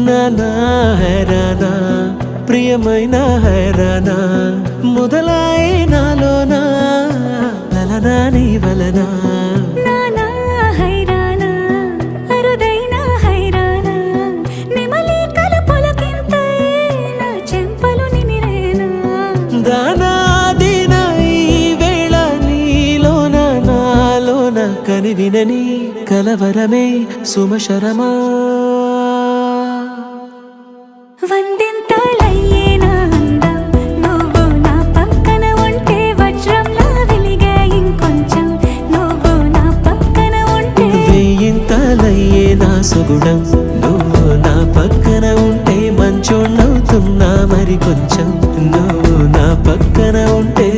నానా హైరానా ప్రియమైన హైరానా మొదలాయి నాలోనా లలనా నీ వలనా నానా హైరానా అరుదైన హైరానా నెమలి కలపులకింతై నా చెంపలు నిమిరేనా దానాదిన ఈ వేళ నీలోన నాలోన కనివినని కలవరమే సుమశరమా వందింతలయ్యేనా అందం నువ్వు నా పక్కన ఉంటే వజ్రంలా వెలిగే ఇంకొంచెం నువ్వు నా పక్కన ఉంటే వెయ్యింతలయ్యే నా సుగుణం నువ్వు నా పక్కన ఉంటే మంచోణ్ణవుతున్నా మరి కొంచెం నువ్వు నా పక్కన ఉంటే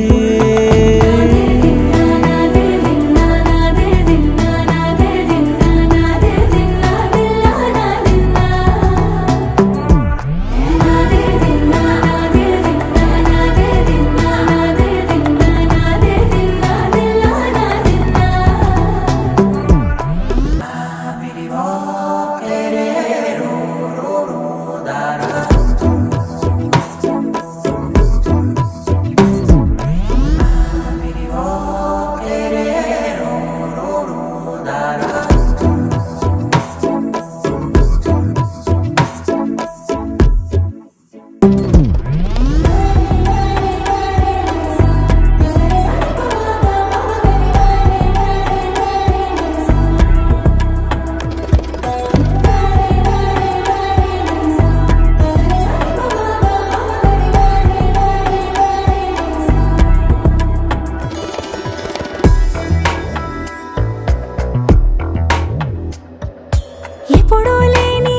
ఎప్పుడూ లేని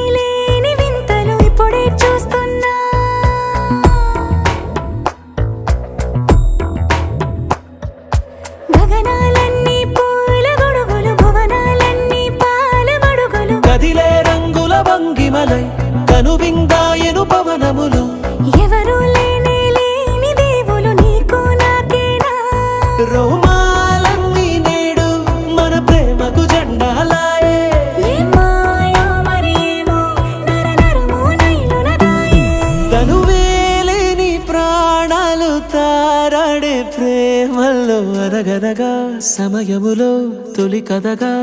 వింతలు ఇప్పుడే చూస్తున్నా గగనాలన్నీ పూల గొడుగులు భువనాలన్నీ పాల మడుగులు కదిలే రంగుల భంగిమలై కనువిందాయను పవనములు ఎవరూ లేని దేవులు నీకు నాకేనా రోమాలన్నీ నేడు మన ప్రేమకు జెండాలాయే ఏమాయో మరి ఏమో నరనరమో నైలున దాయే తనువేలేని ప్రాణాలు తారాడే ప్రేమల్లో అరగరగా సమయములో తొలి కథగా